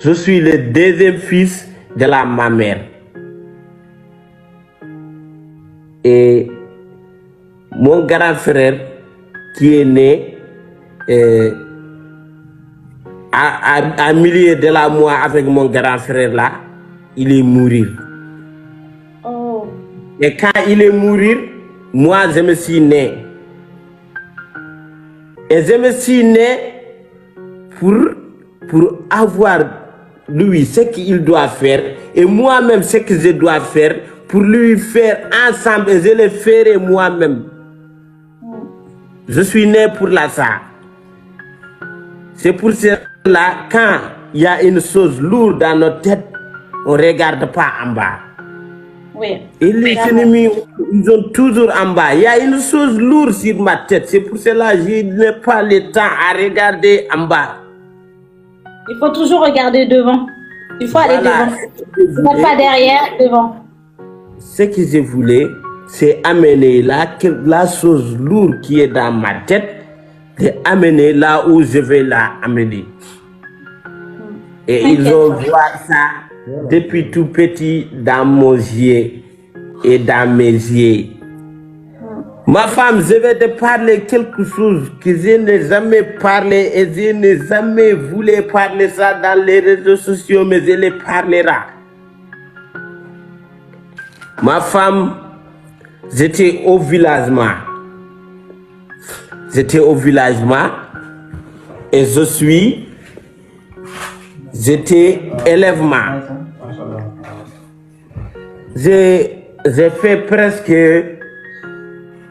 Je suis le deuxième fils de ma mère. Et mon grand frère, qui est né à milieu de la mois avec mon grand frère là, il est mort. Oh. Et quand il est mort, moi je me suis né. Et je me suis né pour avoir lui ce qu'il doit faire et moi-même ce que je dois faire pour lui faire ensemble et je le ferai moi-même. Je suis né pour ça. C'est pour cela quand il y a une chose lourde dans notre tête, on ne regarde pas en bas. Oui. Et les ennemis, ils ont toujours en bas. Il y a une chose lourde sur ma tête. C'est pour cela que je n'ai pas le temps à regarder en bas. Il faut toujours regarder devant. Il faut aller devant. Pas derrière, devant. Ce que je voulais, c'est amener la chose lourde qui est dans ma tête, de amener là où je vais la amener. Et ils ont vu ça depuis tout petit dans mon yeux et dans mes yeux. Ma femme, je vais te parler quelque chose que je n'ai jamais parlé et je n'ai jamais voulu parler ça dans les réseaux sociaux, mais je le parlerai. Ma femme, j'étais au villagement. Et j'étais élèvement. J'ai fait presque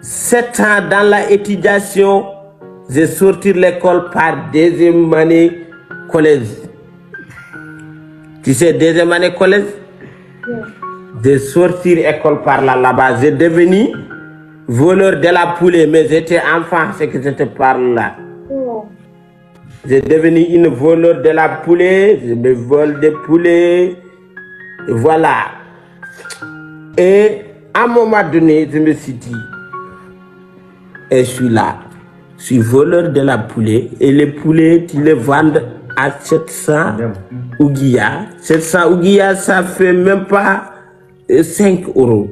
7 ans dans la étudiation. J'ai sorti de l'école par deuxième année collège. Tu sais, deuxième année collège? J'ai sorti de l'école par là-bas. J'ai devenu voleur de la poulet, mais j'étais enfant, c'est que je te parle là. J'ai devenu une voleur de la poulet, je me vole des poulets, voilà. Et à un moment donné, je me suis dit, et je suis là, je suis voleur de la poulet, et les poulets, tu les vends à 700 ouguiya. 700 ouguiya, ça fait même pas 5 €.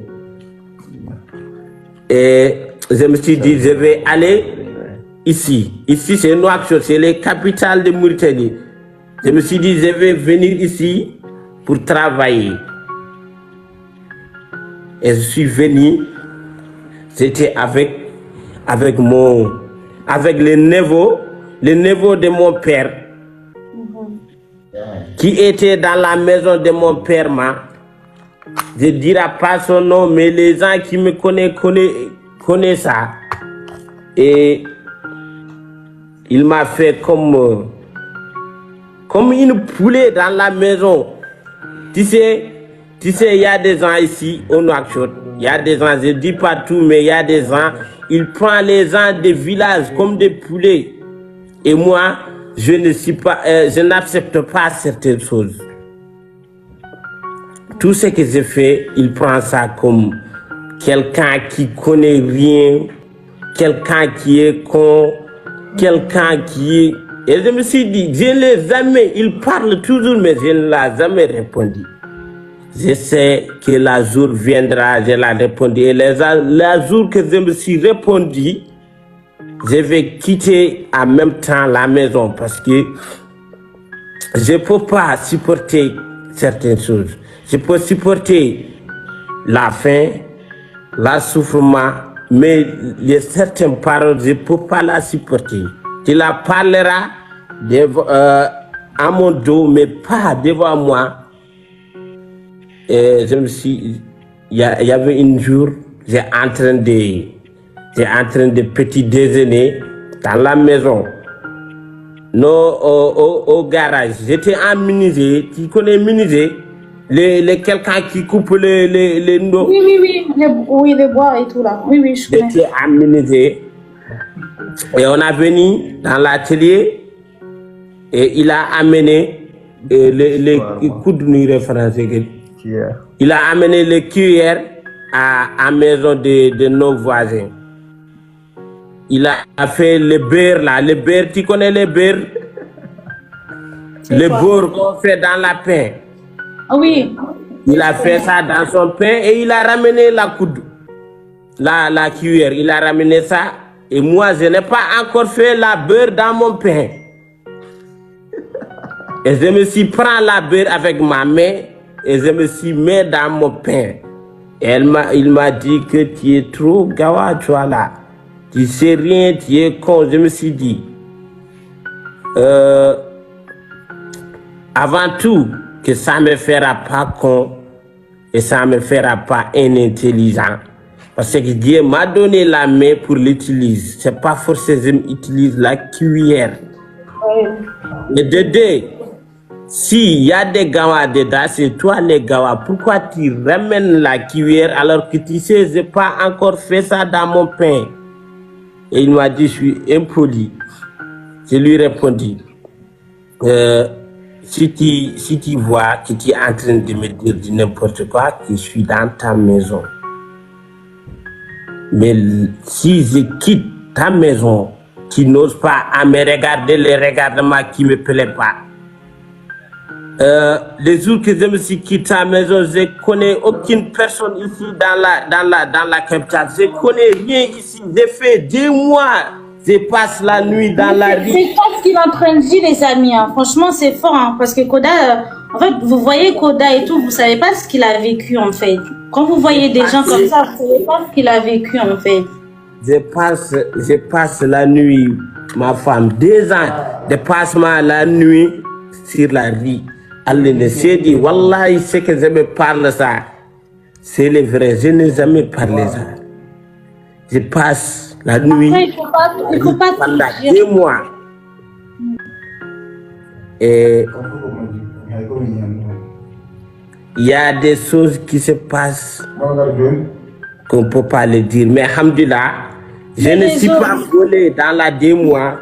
Et je me suis dit, je vais aller ici. Ici, c'est Nouakchott, c'est la capitale de Mauritanie. Je me suis dit, je vais venir ici pour travailler. Et je suis venu, j'étais avec les neveux de mon père, qui était dans la maison de mon père. Je ne dirai pas son nom, mais les gens qui me connaissent ça. Et il m'a fait comme une poulet dans la maison. Tu sais, il y a des gens ici au Nouakchott. Il y a des gens, je ne dis pas tout, mais il y a des gens, ils prennent les gens des villages comme des poulets. Et moi, je n'accepte pas certaines choses. Tout ce que je fais, il prend ça comme quelqu'un qui connaît rien, quelqu'un qui est con, quelqu'un qui est... Et je me suis dit, je ne l'ai jamais, il parle toujours, mais je ne l'ai jamais répondu. Je sais que le jour viendra, je l'ai répondu. Et le jour que je me suis répondu, je vais quitter en même temps la maison parce que je ne peux pas supporter certaines choses. Je peux supporter la faim, la souffrance, mais les certaines paroles, je ne peux pas la supporter. Tu la parleras à mon dos, mais pas devant moi. Et je me suis... Il y avait un jour, j'ai en train de petit déjeuner dans la maison. Non, au garage. J'étais en menuisier. Tu connais menuisier? Quelqu'un qui coupe les noix. Oui, les bois et tout là. Oui, je connais. J'étais en menuisier. Et on a venu dans l'atelier. Et il a amené les coups de nuit français. Il a amené les cuillères à la maison de nos voisins. Il a fait le beurre là. Le beurre, tu connais le beurre? Le beurre qu'on fait dans la pain. Oui. Il a fait ça dans son pain et il a ramené la cuillère. Il a ramené ça. Et moi, je n'ai pas encore fait la beurre dans mon pain. Et je me suis pris la beurre avec ma main et je me suis mis dans mon pain. Et il m'a dit que tu es trop gawa, tu vois là. Tu sais rien, tu es con. Je me suis dit, avant tout, que ça ne me fera pas con et ça ne me fera pas inintelligent. Parce que Dieu m'a donné la main pour l'utiliser. Ce n'est pas forcément que j'utilise la cuillère. Oui. Mais de deux, s'il y a des gawas dedans, c'est toi les gawas. Pourquoi tu ramènes la cuillère alors que tu sais, je n'ai pas encore fait ça dans mon pain? Et il m'a dit, je suis impoli. Je lui ai répondu, si tu vois que tu es en train de me dire du n'importe quoi, que je suis dans ta maison. Mais si je quitte ta maison, tu n'oses pas à me regarder les regarnements qui ne me plaisent pas. Les jours que je me suis quitté ta maison, je ne connais aucune personne ici dans la capitale. Je ne connais rien ici. J'ai fait 2 mois. Je passe la nuit dans la rue. C'est pas ce qu'il est en train de dire, les amis. Hein. Franchement, c'est fort. Hein, parce que Koda, en fait, vous voyez Koda et tout, vous savez pas ce qu'il a vécu, en fait. Quand vous voyez des gens comme ça, vous savez pas ce qu'il a vécu, en fait. Je passe la nuit, ma femme, 2 ans de passement la nuit sur la rue. Allah ne s'est dit, Wallah, c'est que je me parle ça. C'est le vrai, je n'ai jamais parlé ça. Je passe la nuit. Après, il faut pas pendant 2 mois. Et il y a des choses qui se passent qu'on ne peut pas le dire. Mais alhamdoulilah, je ne suis pas volé dans la 2 mois.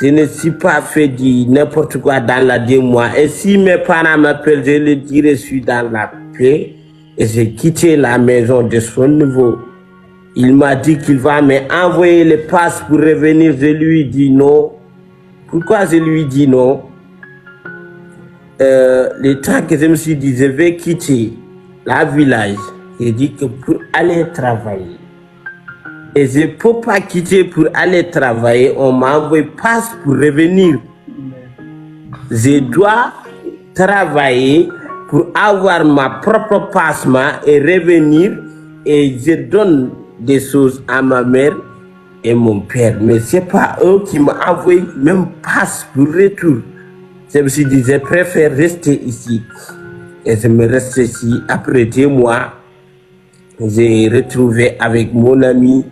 Je ne suis pas fait du n'importe quoi dans la 2 mois. Et si mes parents m'appellent, je leur dirai, je suis dans la paix. Et j'ai quitté la maison de son niveau. Il m'a dit qu'il va m'envoyer le passe pour revenir. Je lui dis non. Pourquoi je lui dis non? Le temps que je me suis dit, je vais quitter la village, j'ai dit que pour aller travailler. Et je ne peux pas quitter pour aller travailler. On m'a envoyé passe pour revenir. Je dois travailler pour avoir ma propre passement et revenir. Et je donne des choses à ma mère et mon père. Mais ce n'est pas eux qui m'ont envoyé même passe pour retour. Je me suis dit, je préfère rester ici. Et je me reste ici. Après 2 mois, j'ai retrouvé avec mon ami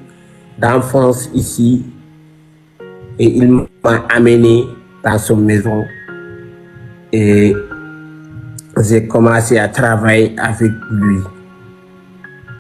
d'enfance ici. Et il m'a amené dans son maison. Et j'ai commencé à travailler avec lui.